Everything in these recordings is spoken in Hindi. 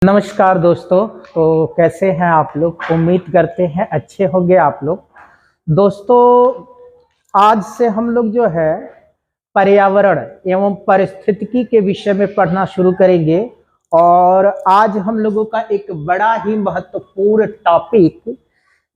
नमस्कार दोस्तों। तो कैसे हैं आप लोग? उम्मीद करते हैं अच्छे होंगे आप लोग। दोस्तों, आज से हम लोग जो है पर्यावरण एवं पारिस्थितिकी के विषय में पढ़ना शुरू करेंगे। और आज हम लोगों का एक बड़ा ही महत्वपूर्ण टॉपिक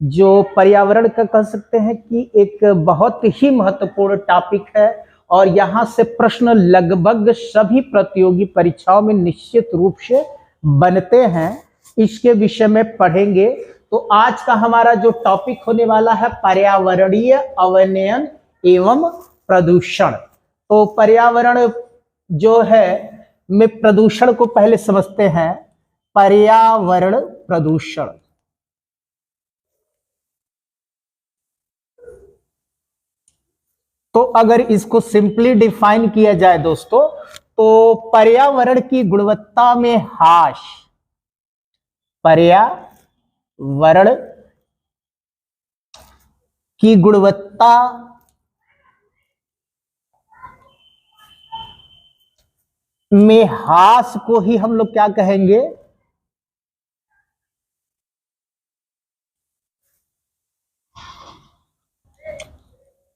जो पर्यावरण का कह सकते हैं कि एक बहुत ही महत्वपूर्ण टॉपिक है। और यहाँ से प्रश्न लगभग सभी प्रतियोगी परीक्षाओं में निश्चित रूप से बनते हैं। इसके विषय में पढ़ेंगे। तो आज का हमारा जो टॉपिक होने वाला है पर्यावरणीय अवनयन एवं प्रदूषण। तो पर्यावरण जो है में प्रदूषण को पहले समझते हैं। पर्यावरण प्रदूषण तो अगर इसको सिंपली डिफाइन किया जाए दोस्तों, तो पर्यावरण की गुणवत्ता में ह्रास, पर्यावरण की गुणवत्ता में ह्रास को ही हम लोग क्या कहेंगे?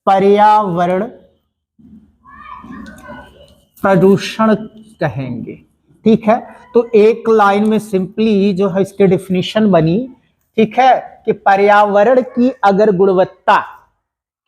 पर्यावरण प्रदूषण कहेंगे। ठीक है, तो एक लाइन में सिंपली जो है इसकी डेफिनेशन बनी, ठीक है, कि पर्यावरण की अगर गुणवत्ता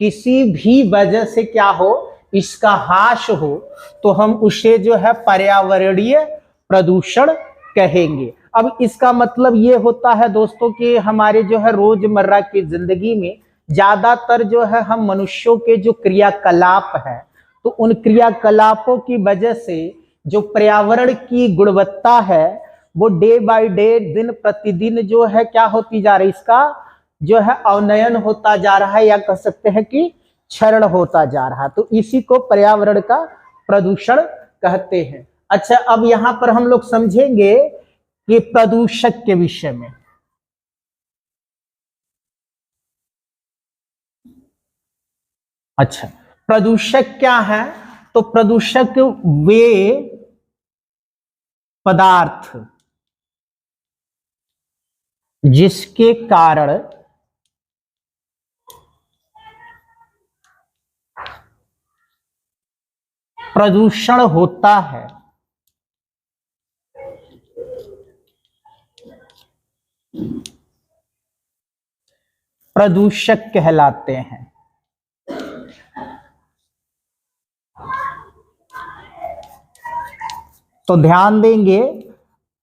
किसी भी वजह से क्या हो, इसका ह्रास हो, तो हम उसे जो है पर्यावरणीय प्रदूषण कहेंगे। अब इसका मतलब ये होता है दोस्तों कि हमारे जो है रोजमर्रा की जिंदगी में ज्यादातर जो है हम मनुष्यों के जो क्रियाकलाप है, तो उन क्रियाकलापों की वजह से जो पर्यावरण की गुणवत्ता है वो डे बाय डे, दिन प्रतिदिन जो है क्या होती जा रही, इसका जो है अवनयन होता जा रहा है, या कह सकते हैं कि क्षरण होता जा रहा है। तो इसी को पर्यावरण का प्रदूषण कहते हैं। अच्छा, अब यहां पर हम लोग समझेंगे कि प्रदूषक के विषय में। अच्छा, प्रदूषक क्या है? तो प्रदूषक वे पदार्थ जिसके कारण प्रदूषण होता है, प्रदूषक कहलाते हैं। तो ध्यान देंगे,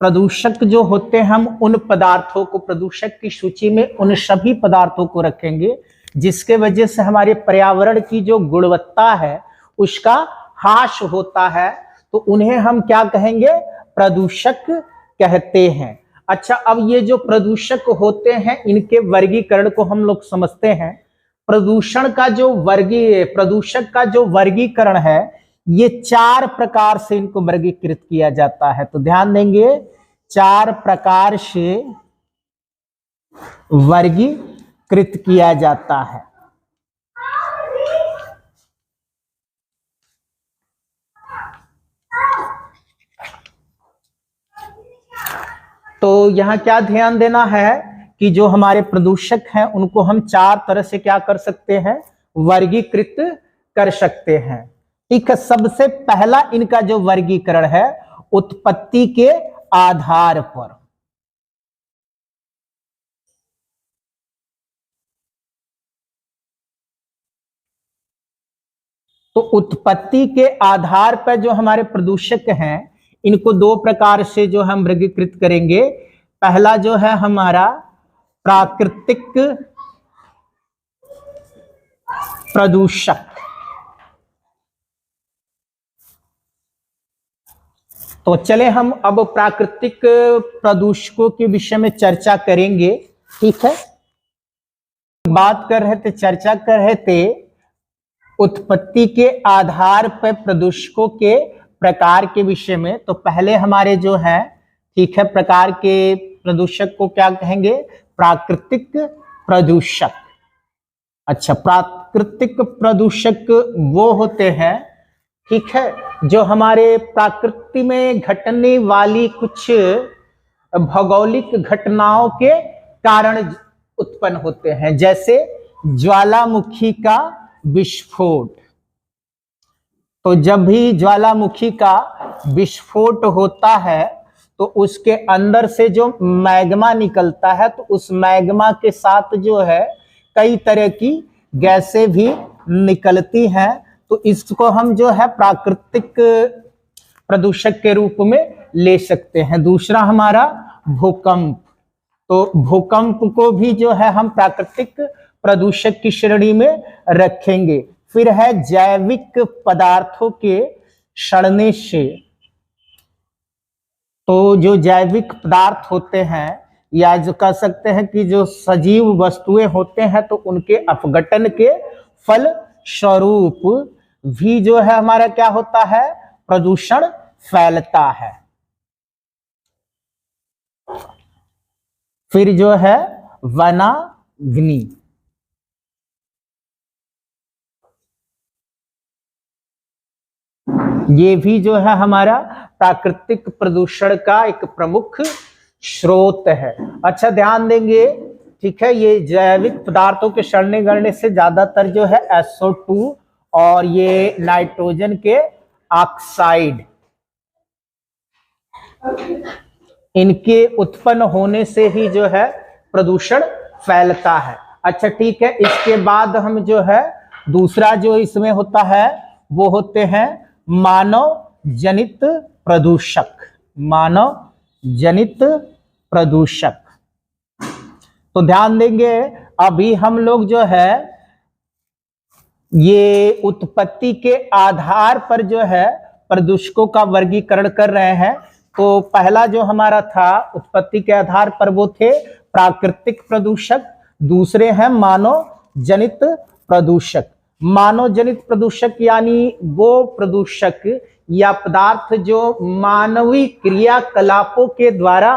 प्रदूषक जो होते हैं, हम उन पदार्थों को प्रदूषक की सूची में उन सभी पदार्थों को रखेंगे जिसके वजह से हमारे पर्यावरण की जो गुणवत्ता है उसका ह्रास होता है, तो उन्हें हम क्या कहेंगे? प्रदूषक कहते हैं। अच्छा, अब ये जो प्रदूषक होते हैं इनके वर्गीकरण को हम लोग समझते हैं। प्रदूषक का जो वर्गीकरण है, ये 4 प्रकार से इनको वर्गीकृत किया जाता है। तो ध्यान देंगे, 4 प्रकार से वर्गीकृत किया जाता है। तो यहां क्या ध्यान देना है कि जो हमारे प्रदूषक हैं उनको हम 4 तरह से क्या कर सकते हैं? वर्गीकृत कर सकते हैं। ठीक है, सबसे पहला इनका जो वर्गीकरण है उत्पत्ति के आधार पर। तो उत्पत्ति के आधार पर जो हमारे प्रदूषक हैं इनको 2 प्रकार से जो हम वर्गीकृत करेंगे। पहला जो है हमारा प्राकृतिक प्रदूषक। तो चले हम अब प्राकृतिक प्रदूषकों के विषय में चर्चा करेंगे। ठीक है, बात कर रहे थे, चर्चा कर रहे थे उत्पत्ति के आधार पर प्रदूषकों के प्रकार के विषय में। तो पहले हमारे जो है, ठीक है, प्रकार के प्रदूषक को क्या कहेंगे? प्राकृतिक प्रदूषक। अच्छा, प्राकृतिक प्रदूषक वो होते हैं, ठीक है, जो हमारे प्रकृति में घटने वाली कुछ भौगोलिक घटनाओं के कारण उत्पन्न होते हैं, जैसे ज्वालामुखी का विस्फोट। तो जब भी ज्वालामुखी का विस्फोट होता है तो उसके अंदर से जो मैग्मा निकलता है, तो उस मैग्मा के साथ जो है कई तरह की गैसें भी निकलती हैं। तो इसको हम जो है प्राकृतिक प्रदूषक के रूप में ले सकते हैं। दूसरा हमारा भूकंप। तो भूकंप को भी जो है हम प्राकृतिक प्रदूषक की श्रेणी में रखेंगे। फिर है जैविक पदार्थों के सड़ने से। तो जो जैविक पदार्थ होते हैं, या जो कह सकते हैं कि जो सजीव वस्तुएं होते हैं, तो उनके अपघटन के फल स्वरूप भी जो है हमारा क्या होता है, प्रदूषण फैलता है। फिर जो है वनाग्नि। ये भी जो है हमारा प्राकृतिक प्रदूषण का एक प्रमुख स्रोत है। अच्छा ध्यान देंगे, ठीक है। ये जैविक पदार्थों के सड़ने गलने से ज्यादातर जो है SO2 और ये नाइट्रोजन के ऑक्साइड, इनके उत्पन्न होने से ही जो है प्रदूषण फैलता है। अच्छा ठीक है। इसके बाद हम जो है दूसरा जो इसमें होता है वो होते हैं मानव जनित प्रदूषक। मानव जनित प्रदूषक। तो ध्यान देंगे, अभी हम लोग जो है ये उत्पत्ति के आधार पर जो है प्रदूषकों का वर्गीकरण कर रहे हैं। तो पहला जो हमारा था उत्पत्ति के आधार पर वो थे प्राकृतिक प्रदूषक, दूसरे हैं मानव जनित प्रदूषक। मानव जनित प्रदूषक यानी वो प्रदूषक या पदार्थ जो मानवीय क्रियाकलापों के द्वारा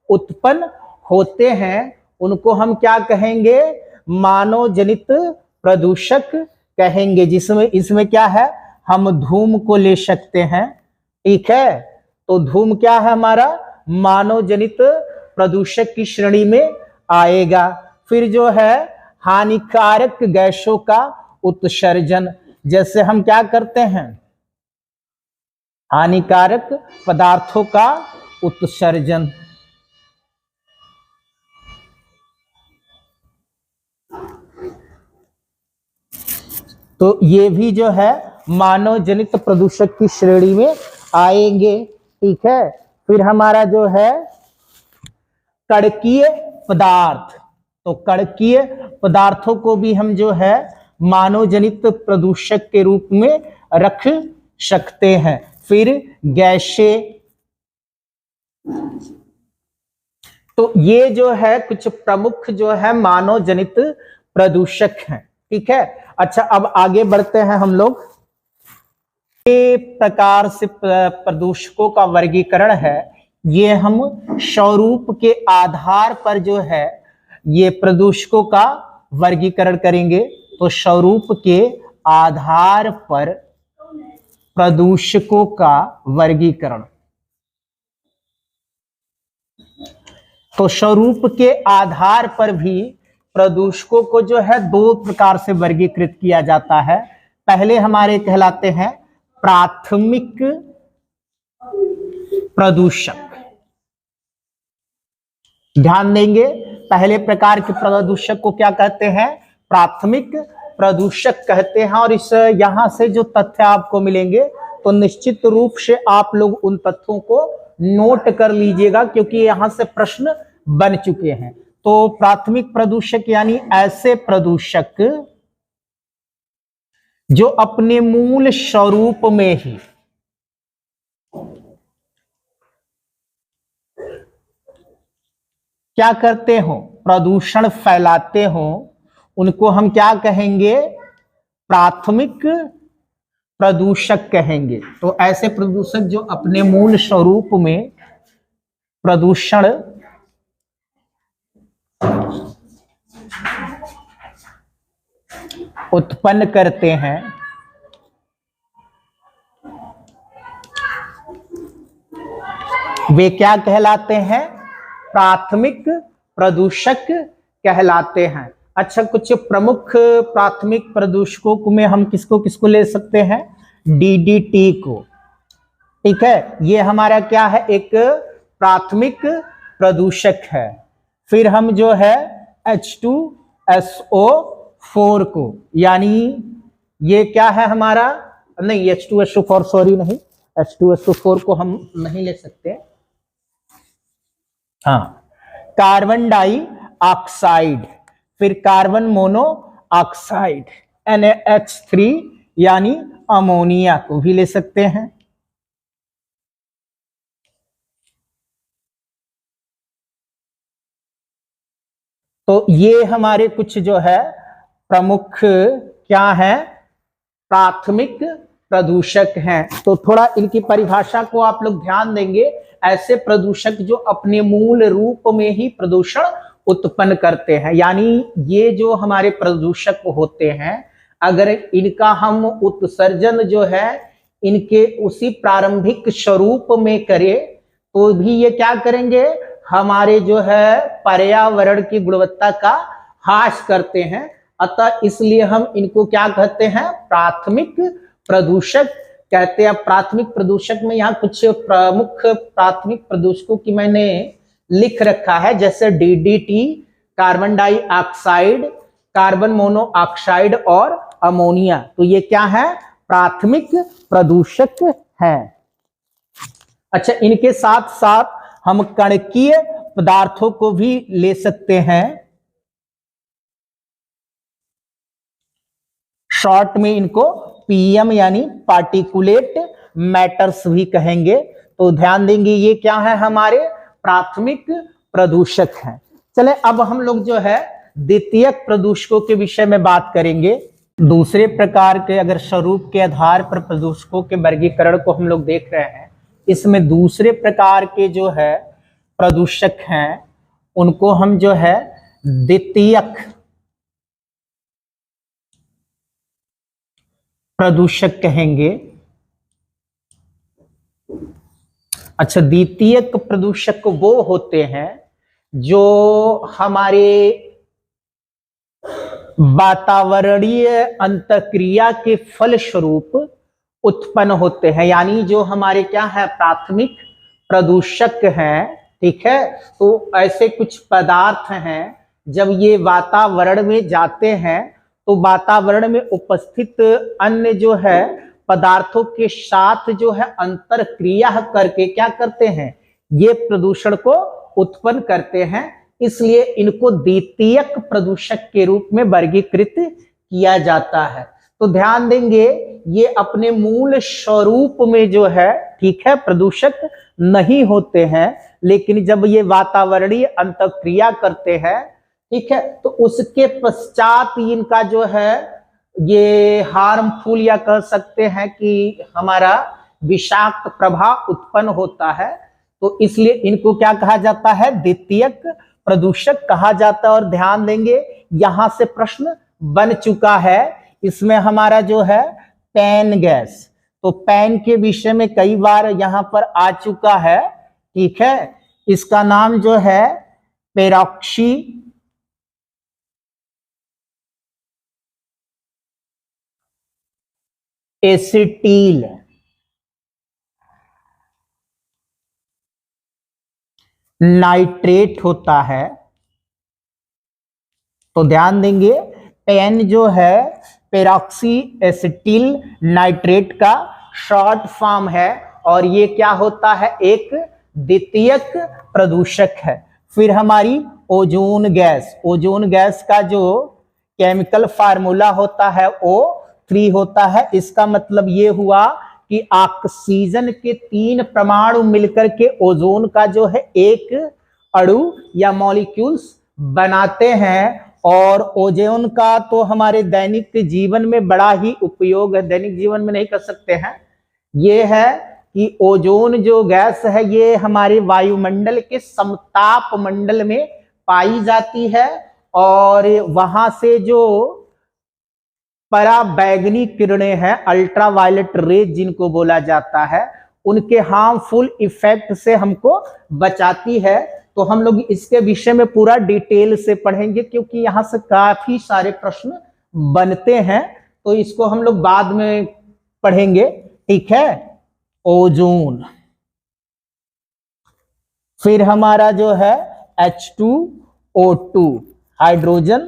उत्पन्न होते हैं, उनको हम क्या कहेंगे, मानव जनित प्रदूषक कहेंगे। जिसमें इसमें क्या है, हम धूम को ले सकते हैं, ठीक है। तो धूम क्या है हमारा, मानव जनित प्रदूषक की श्रेणी में आएगा। फिर जो है हानिकारक गैसों का उत्सर्जन, जैसे हम क्या करते हैं, हानिकारक पदार्थों का उत्सर्जन। तो ये भी जो है मानव जनित प्रदूषक की श्रेणी में आएंगे, ठीक है। फिर हमारा जो है कणकीय पदार्थ। तो कणकीय पदार्थों को भी हम जो है मानव जनित प्रदूषक के रूप में रख सकते हैं। फिर गैसें। तो ये जो है कुछ प्रमुख जो है मानव जनित प्रदूषक हैं, ठीक है। अच्छा अब आगे बढ़ते हैं हम लोग। ये प्रकार से प्रदूषकों का वर्गीकरण है, ये हम स्वरूप के आधार पर जो है ये प्रदूषकों का वर्गीकरण करेंगे। तो स्वरूप के आधार पर प्रदूषकों का वर्गीकरण। तो स्वरूप के आधार पर भी प्रदूषकों को जो है दो प्रकार से वर्गीकृत किया जाता है। पहले हमारे कहलाते हैं प्राथमिक प्रदूषक। ध्यान देंगे, पहले प्रकार के प्रदूषक को क्या कहते हैं, प्राथमिक प्रदूषक कहते हैं। और इस यहां से जो तथ्य आपको मिलेंगे तो निश्चित रूप से आप लोग उन तथ्यों को नोट कर लीजिएगा, क्योंकि यहां से प्रश्न बन चुके हैं। तो प्राथमिक प्रदूषक यानी ऐसे प्रदूषक जो अपने मूल स्वरूप में ही क्या करते हो, प्रदूषण फैलाते हो, उनको हम क्या कहेंगे, प्राथमिक प्रदूषक कहेंगे। तो ऐसे प्रदूषक जो अपने मूल स्वरूप में प्रदूषण उत्पन्न करते हैं, वे क्या कहलाते हैं, प्राथमिक प्रदूषक कहलाते हैं। अच्छा, कुछ प्रमुख प्राथमिक प्रदूषकों में हम किसको किसको ले सकते हैं? डीडीटी को। ठीक है, ये हमारा क्या है? एक प्राथमिक प्रदूषक है। फिर हम जो है H2SO4 को, यानी ये क्या है हमारा? नहीं, H2SO4 सॉरी नहीं, H2SO4 को हम नहीं ले सकते। हाँ, कार्बन डाई ऑक्साइड, फिर कार्बन मोनो ऑक्साइड NaH3 यानी अमोनिया को भी ले सकते हैं। तो ये हमारे कुछ जो है प्रमुख क्या है? प्राथमिक प्रदूषक हैं। तो थोड़ा इनकी परिभाषा को आप लोग ध्यान देंगे। ऐसे प्रदूषक जो अपने मूल रूप में ही प्रदूषण उत्पन्न करते हैं, यानी ये जो हमारे प्रदूषक होते हैं, अगर इनका हम उत्सर्जन जो है इनके उसी प्रारंभिक स्वरूप में करें तो भी ये क्या करेंगे? हमारे जो है पर्यावरण की गुणवत्ता का ह्रास करते हैं। अतः इसलिए हम इनको क्या कहते हैं? प्राथमिक प्रदूषक कहते हैं। प्राथमिक प्रदूषक में यहाँ कुछ प्रमुख प्राथमिक प्रदूषकों की मैंने लिख रखा है, जैसे DDT, carbon dioxide, carbon monoxide और अमोनिया। तो ये क्या है? प्राथमिक प्रदूषक हैं। अच्छा, इनके साथ साथ हम कणकीय पदार्थों को भी ले सकते हैं। शॉर्ट में इनको पीएम यानी पार्टिकुलेट मैटर्स भी कहेंगे। तो ध्यान देंगे, ये क्या है? हमारे प्राथमिक प्रदूषक हैं। चले अब हम लोग जो है द्वितीयक प्रदूषकों के विषय में बात करेंगे। दूसरे प्रकार के अगर स्वरूप के आधार पर प्रदूषकों के वर्गीकरण को हम लोग देख रहे हैं, इसमें दूसरे प्रकार के जो है प्रदूषक हैं उनको हम जो है द्वितीयक प्रदूषक कहेंगे। अच्छा, द्वितीयक प्रदूषक वो होते हैं जो हमारे वातावरणीय अंतःक्रिया के फलस्वरूप उत्पन्न होते हैं, यानी जो हमारे क्या है? प्राथमिक प्रदूषक हैं। ठीक है, तो ऐसे कुछ पदार्थ हैं जब ये वातावरण में जाते हैं तो वातावरण में उपस्थित अन्य जो है पदार्थों के साथ जो है अंतर क्रिया करके क्या करते हैं? ये प्रदूषण को उत्पन्न करते हैं। इसलिए इनको द्वितीयक प्रदूषक के रूप में वर्गीकृत किया जाता है। तो ध्यान देंगे, ये अपने मूल स्वरूप में जो है ठीक है प्रदूषक नहीं होते हैं, लेकिन जब ये वातावरणीय अंतःक्रिया करते हैं ठीक है तो उसके पश्चात इनका जो है ये हार्मफुल या कह सकते हैं कि हमारा विषाक्त प्रभाव उत्पन्न होता है। तो इसलिए इनको क्या कहा जाता है? द्वितीयक प्रदूषक कहा जाता है। और ध्यान देंगे, यहां से प्रश्न बन चुका है, इसमें हमारा जो है पैन गैस, तो पैन के विषय में कई बार यहां पर आ चुका है। ठीक है, इसका नाम जो है पेरोक्सी एसिटिल नाइट्रेट होता है। तो ध्यान देंगे, पेन जो है पेरोक्सी एसिटिल नाइट्रेट का शॉर्ट फॉर्म है और ये क्या होता है? एक द्वितीयक प्रदूषक है। फिर हमारी ओजोन गैस, ओजोन गैस का जो केमिकल फार्मूला होता है O3 होता है। इसका मतलब ये हुआ कि ऑक्सीजन के 3 परमाणु मिलकर के ओजोन का जो है एक अणु या मॉलिक्यूल्स बनाते हैं। और ओजोन का तो हमारे दैनिक जीवन में बड़ा ही उपयोग है, दैनिक जीवन में नहीं कर सकते हैं। ये है कि ओजोन जो गैस है ये हमारे वायुमंडल के समताप मंडल में पाई जाती है और वहां से जो पराबैंगनी किरणें हैं, अल्ट्रावायलेट रेज जिनको बोला जाता है, उनके हार्मफुल इफेक्ट से हमको बचाती है। तो हम लोग इसके विषय में पूरा डिटेल से पढ़ेंगे, क्योंकि यहां से काफी सारे प्रश्न बनते हैं, तो इसको हम लोग बाद में पढ़ेंगे, ठीक है। ओजोन, फिर हमारा जो है H2O2 हाइड्रोजन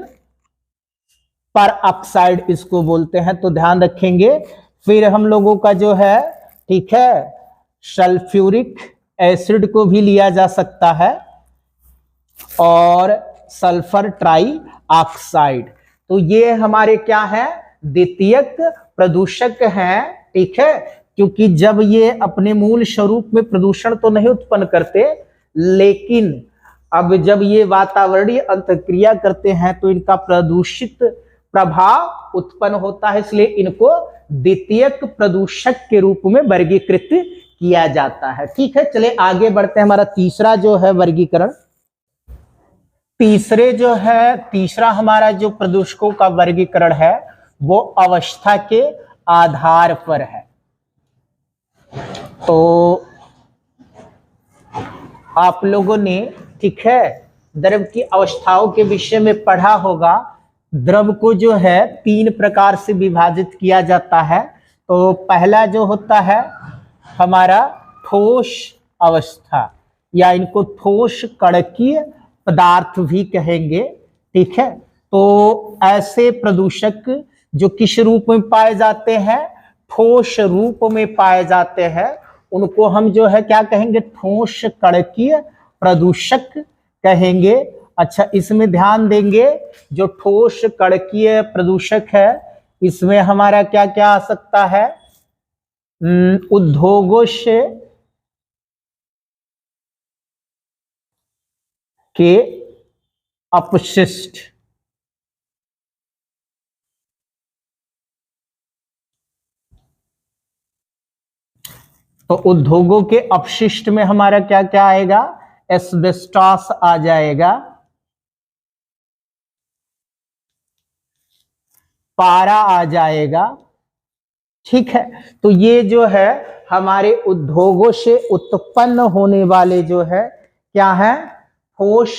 पर ऑक्साइड इसको बोलते हैं, तो ध्यान रखेंगे। फिर हम लोगों का जो है, ठीक है, सल्फ्यूरिक एसिड को भी लिया जा सकता है, और सल्फर ट्राई ऑक्साइड। तो ये हमारे क्या है, द्वितीयक प्रदूषक हैं, ठीक है। क्योंकि जब ये अपने मूल स्वरूप में प्रदूषण तो नहीं उत्पन्न करते, लेकिन अब जब ये वातावरणीय अंतःक्रिया करते हैं तो इनका प्रदूषित प्रभाव उत्पन्न होता है, इसलिए इनको द्वितीयक प्रदूषक के रूप में वर्गीकृत किया जाता है, ठीक है। चले आगे बढ़ते हैं। हमारा तीसरा जो है वर्गीकरण, तीसरा हमारा जो प्रदूषकों का वर्गीकरण है वो अवस्था के आधार पर है। तो आप लोगों ने, ठीक है, द्रव की अवस्थाओं के विषय में पढ़ा होगा। द्रव को जो है 3 प्रकार से विभाजित किया जाता है। तो पहला जो होता है हमारा ठोस अवस्था, या इनको ठोस कणकीय पदार्थ भी कहेंगे, ठीक है। तो ऐसे प्रदूषक जो किस रूप में पाए जाते हैं, ठोस रूप में पाए जाते हैं, उनको हम जो है क्या कहेंगे, ठोस कणकीय प्रदूषक कहेंगे। अच्छा, इसमें ध्यान देंगे, जो ठोस कणकीय प्रदूषक है इसमें हमारा क्या क्या आ सकता है, उद्योगों से के अपशिष्ट, तो उद्योगों के अपशिष्ट में हमारा क्या क्या आएगा, एस्बेस्टॉस आ जाएगा, पारा आ जाएगा, ठीक है। तो ये जो है हमारे उद्योगों से उत्पन्न होने वाले जो है क्या है, ठोस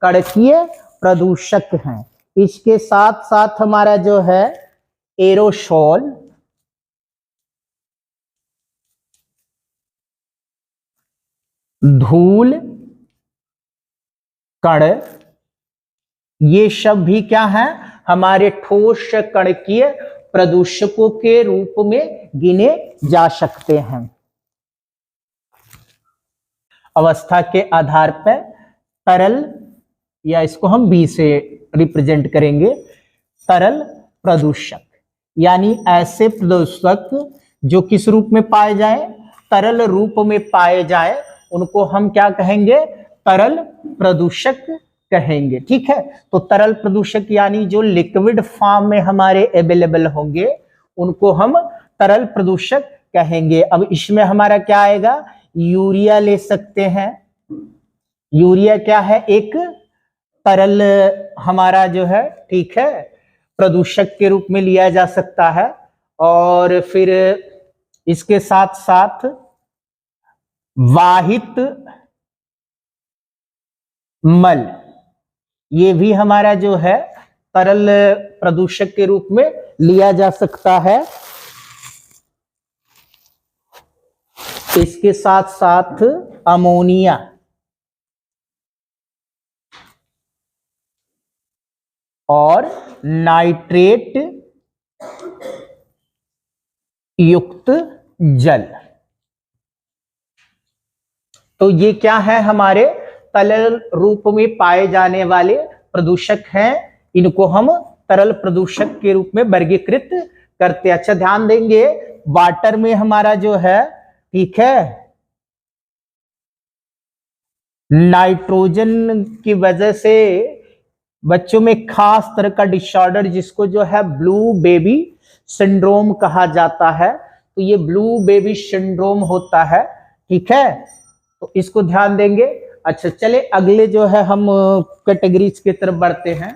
कणकीय प्रदूषक हैं। इसके साथ साथ हमारा जो है एरोसोल, धूल कण, ये सब भी क्या है, हमारे ठोस कणकीय प्रदूषकों के रूप में गिने जा सकते हैं। अवस्था के आधार पर तरल, या इसको हम बी से रिप्रेजेंट करेंगे, तरल प्रदूषक, यानी ऐसे प्रदूषक जो किस रूप में पाए जाए, तरल रूप में पाए जाए, उनको हम क्या कहेंगे, तरल प्रदूषक कहेंगे, ठीक है। तो तरल प्रदूषक यानी जो लिक्विड फॉर्म में हमारे अवेलेबल होंगे उनको हम तरल प्रदूषक कहेंगे। अब इसमें हमारा क्या आएगा, यूरिया ले सकते हैं। यूरिया क्या है, एक तरल हमारा जो है, ठीक है, प्रदूषक के रूप में लिया जा सकता है। और फिर इसके साथ साथ वाहित मल, ये भी हमारा जो है तरल प्रदूषक के रूप में लिया जा सकता है। इसके साथ साथ अमोनिया, और नाइट्रेट युक्त जल, तो ये क्या है, हमारे तरल रूप में पाए जाने वाले प्रदूषक हैं। इनको हम तरल प्रदूषक के रूप में वर्गीकृत करते हैं। अच्छा, ध्यान देंगे, वाटर में हमारा जो है, ठीक है, नाइट्रोजन की वजह से बच्चों में खास तरह का डिसऑर्डर जिसको जो है ब्लू बेबी सिंड्रोम कहा जाता है, तो ये ब्लू बेबी सिंड्रोम होता है, ठीक है। तो इसको ध्यान देंगे। अच्छा, चले अगले जो है हम कैटेगरीज की तरफ बढ़ते हैं।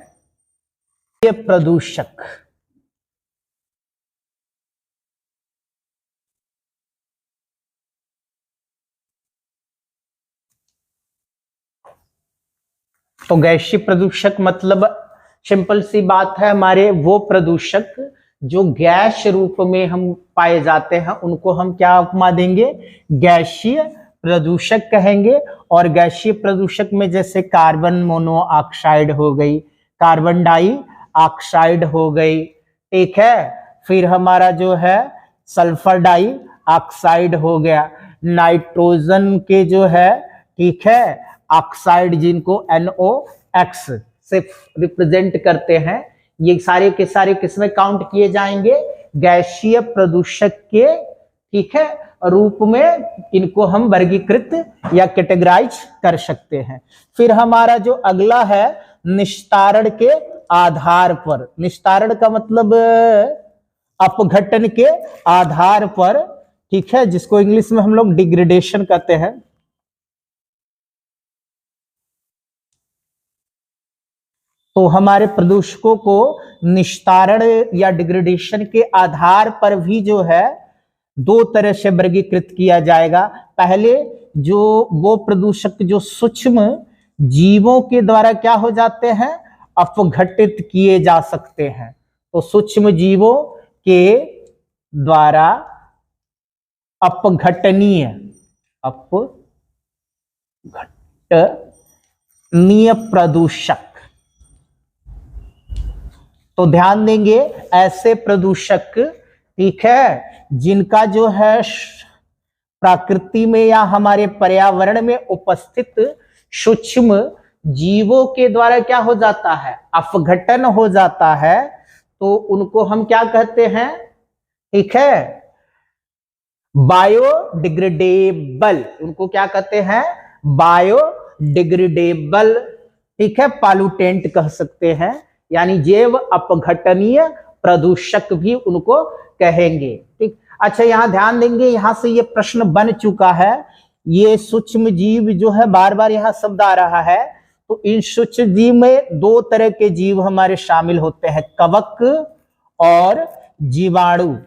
ये प्रदूषक, तो गैसीय प्रदूषक मतलब सिंपल सी बात है, हमारे वो प्रदूषक जो गैस रूप में हम पाए जाते हैं उनको हम क्या उपमा देंगे, गैसीय प्रदूषक कहेंगे। और गैसीय प्रदूषक में जैसे कार्बन मोनोऑक्साइड हो गई, कार्बन डाई ऑक्साइड हो गई, ठीक है, फिर हमारा जो है सल्फर डाई ऑक्साइड हो गया, नाइट्रोजन के जो है, ठीक है, ऑक्साइड जिनको NOx से रिप्रेजेंट करते हैं, ये सारे के सारे किसमें काउंट किए जाएंगे, गैसीय प्रदूषक के, ठीक है, रूप में इनको हम वर्गीकृत या कैटेगराइज कर सकते हैं। फिर हमारा जो अगला है निस्तारण के आधार पर, निस्तारण का मतलब अपघटन के आधार पर, ठीक है, जिसको इंग्लिश में हम लोग डिग्रेडेशन कहते हैं। तो हमारे प्रदूषकों को निस्तारण या डिग्रेडेशन के आधार पर भी जो है दो तरह से वर्गीकृत किया जाएगा। पहले जो वो प्रदूषक जो सूक्ष्म जीवों के द्वारा क्या हो जाते हैं, अपघटित किए जा सकते हैं। तो सूक्ष्म जीवों के द्वारा अपघटनीय प्रदूषक। तो ध्यान देंगे ऐसे प्रदूषक, ठीक है, जिनका जो है प्रकृति में या हमारे पर्यावरण में उपस्थित सूक्ष्म जीवों के द्वारा क्या हो जाता है, अपघटन हो जाता है, तो उनको हम क्या कहते हैं, ठीक है, बायोडिग्रेडेबल। उनको क्या कहते हैं, बायोडिग्रेडेबल, ठीक है, पॉल्यूटेंट कह सकते हैं, यानी जैव अपघटनीय प्रदूषक भी उनको कहेंगे। ठीक, अच्छा यहां ध्यान देंगे, यहां से ये प्रश्न बन चुका है, ये सूक्ष्म जीव जो है, बार बार यहां शब्द आ रहा है, तो इन सूक्ष्म जीव में दो तरह के जीव हमारे शामिल होते हैं, कवक और जीवाणु।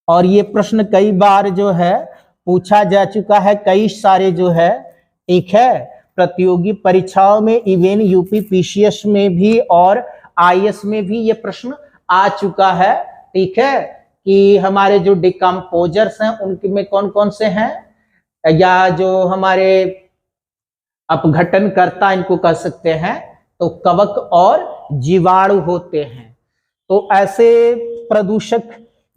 और ये प्रश्न कई बार जो है पूछा जा चुका है, कई सारे जो है, ठीक है, प्रतियोगी परीक्षाओं में, इवन यूपी पीसीएस में भी और आईएएस में भी ये प्रश्न आ चुका है, ठीक है, कि हमारे जो डिकम्पोजर्स हैं उनके में कौन कौन से हैं, या जो हमारे अपघटन करता इनको कह सकते हैं, तो कवक और जीवाणु होते हैं। तो ऐसे प्रदूषक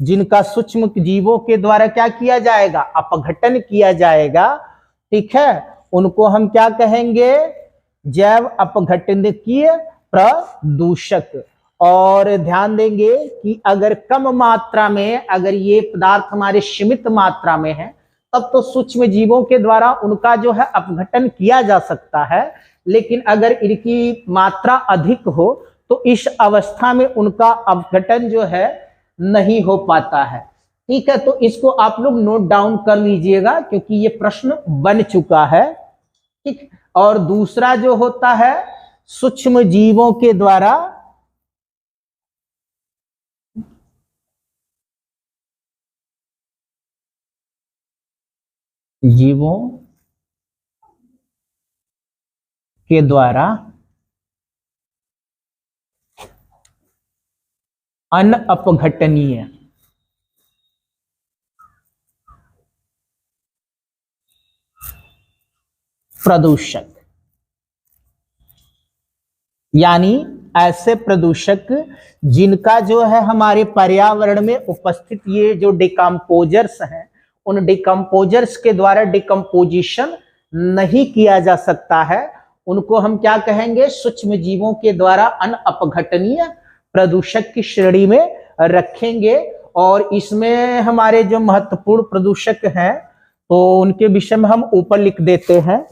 जिनका सूक्ष्म जीवों के द्वारा क्या किया जाएगा, अपघटन किया जाएगा, ठीक है, उनको हम क्या कहेंगे, जैव अपघटनीय प्रदूषक। और ध्यान देंगे कि अगर कम मात्रा में, अगर ये पदार्थ हमारे सीमित मात्रा में है, तब तो सूक्ष्म जीवों के द्वारा उनका जो है अपघटन किया जा सकता है, लेकिन अगर इनकी मात्रा अधिक हो तो इस अवस्था में उनका अपघटन जो है नहीं हो पाता है। ठीक है, तो इसको आप लोग नोट डाउन कर लीजिएगा क्योंकि ये प्रश्न बन चुका है। ठीक, और दूसरा जो होता है सूक्ष्म जीवों के द्वारा अनअपघटनीय प्रदूषक, यानी ऐसे प्रदूषक जिनका जो है हमारे पर्यावरण में उपस्थित ये जो डिकम्पोजर्स हैं, उन डिकम्पोजर्स के द्वारा डिकम्पोजिशन नहीं किया जा सकता है, उनको हम क्या कहेंगे, सूक्ष्म जीवों के द्वारा अनअपघटनीय प्रदूषक की श्रेणी में रखेंगे। और इसमें हमारे जो महत्वपूर्ण प्रदूषक हैं तो उनके विषय में हम ऊपर लिख देते हैं।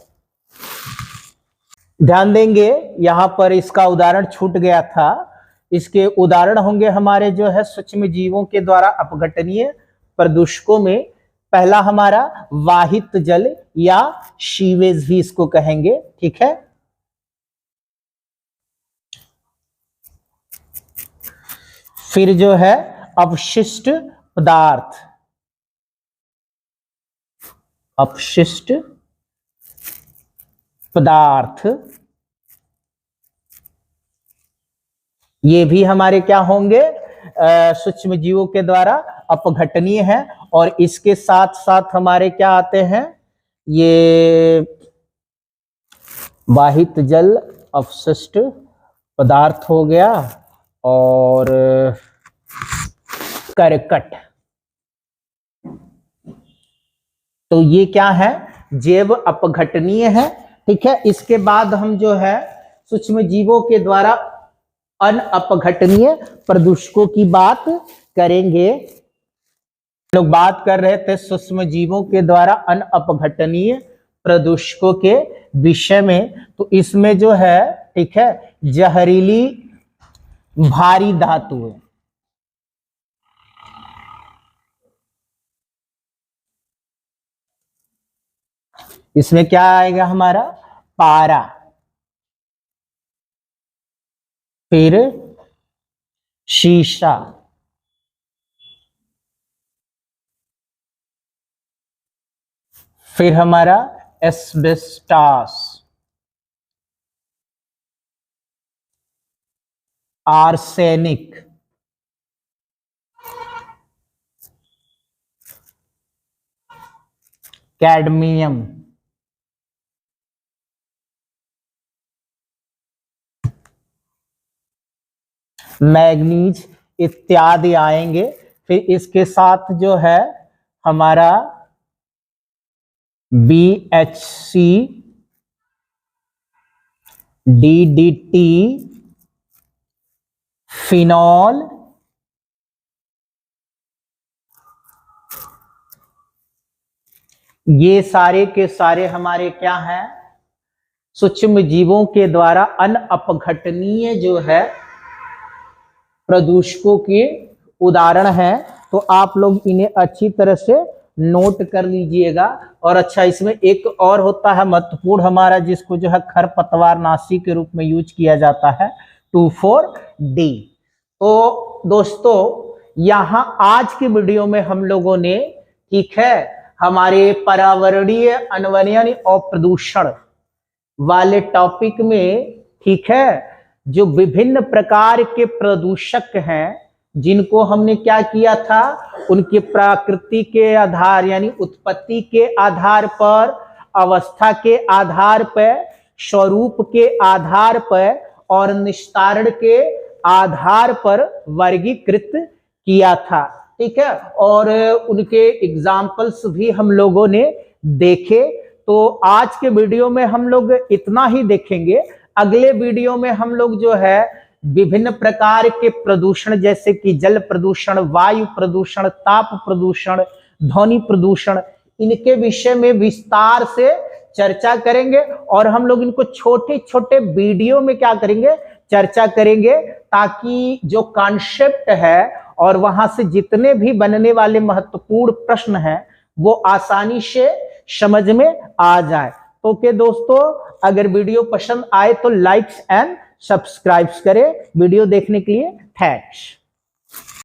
ध्यान देंगे, यहां पर इसका उदाहरण छूट गया था, इसके उदाहरण होंगे हमारे जो है सूक्ष्म जीवों के द्वारा अपघटनीय प्रदूषकों में पहला हमारा वाहित जल या सीवेज भी इसको कहेंगे। ठीक है, फिर जो है अपशिष्ट पदार्थ, अपशिष्ट पदार्थ, ये भी हमारे क्या होंगे, सूक्ष्म जीवों के द्वारा अपघटनीय है। और इसके साथ साथ हमारे क्या आते हैं, ये वाहित जल अपशिष्ट पदार्थ हो गया, और करकट। तो ये क्या है, जैव अपघटनीय है। ठीक है, इसके बाद हम जो है सूक्ष्म जीवों के द्वारा अनअपघटनीय प्रदूषकों की बात करेंगे। लोग बात कर रहे थे सूक्ष्म जीवों के द्वारा अनअपघटनीय प्रदूषकों के विषय में। तो इसमें जो है, ठीक है, जहरीली भारी धातु, इसमें क्या आएगा हमारा, पारा, फिर शीशा, फिर हमारा एस्बेस्टास, आर्सेनिक, कैडमियम, मैग्नीज इत्यादि आएंगे। फिर इसके साथ जो है हमारा BHC, DDT, फिनॉल, ये सारे के सारे हमारे क्या हैं, सूक्ष्म जीवों के द्वारा अनअपघटनीय जो है प्रदूषकों के उदाहरण हैं। तो आप लोग इन्हें अच्छी तरह से नोट कर लीजिएगा। और अच्छा, इसमें एक और होता है महत्वपूर्ण हमारा, जिसको जो है खरपतवार नाशी के रूप में यूज किया जाता है, 2,4-D। तो दोस्तों, यहाँ आज की वीडियो में हम लोगों ने, ठीक है, हमारे पर्यावरणीय अनवनयन और प्रदूषण वाले टॉपिक में, ठीक है, जो विभिन्न प्रकार के प्रदूषक हैं, जिनको हमने क्या किया था, उनकी प्रकृति के आधार यानी उत्पत्ति के आधार पर, अवस्था के आधार पर, स्वरूप के आधार पर और निस्तारण के आधार पर वर्गीकृत किया था। ठीक है, और उनके एग्जाम्पल्स भी हम लोगों ने देखे। तो आज के वीडियो में हम लोग इतना ही देखेंगे। अगले वीडियो में हम लोग जो है विभिन्न प्रकार के प्रदूषण, जैसे कि जल प्रदूषण, वायु प्रदूषण, ताप प्रदूषण, ध्वनि प्रदूषण, इनके विषय में विस्तार से चर्चा करेंगे। और हम लोग इनको छोटे छोटे वीडियो में क्या करेंगे, चर्चा करेंगे, ताकि जो कॉन्सेप्ट है और वहां से जितने भी बनने वाले महत्वपूर्ण प्रश्न हैं वो आसानी से समझ में आ जाए। ओके दोस्तों, अगर वीडियो पसंद आए तो लाइक्स एंड सब्सक्राइब्स करें। वीडियो देखने के लिए थैंक्स।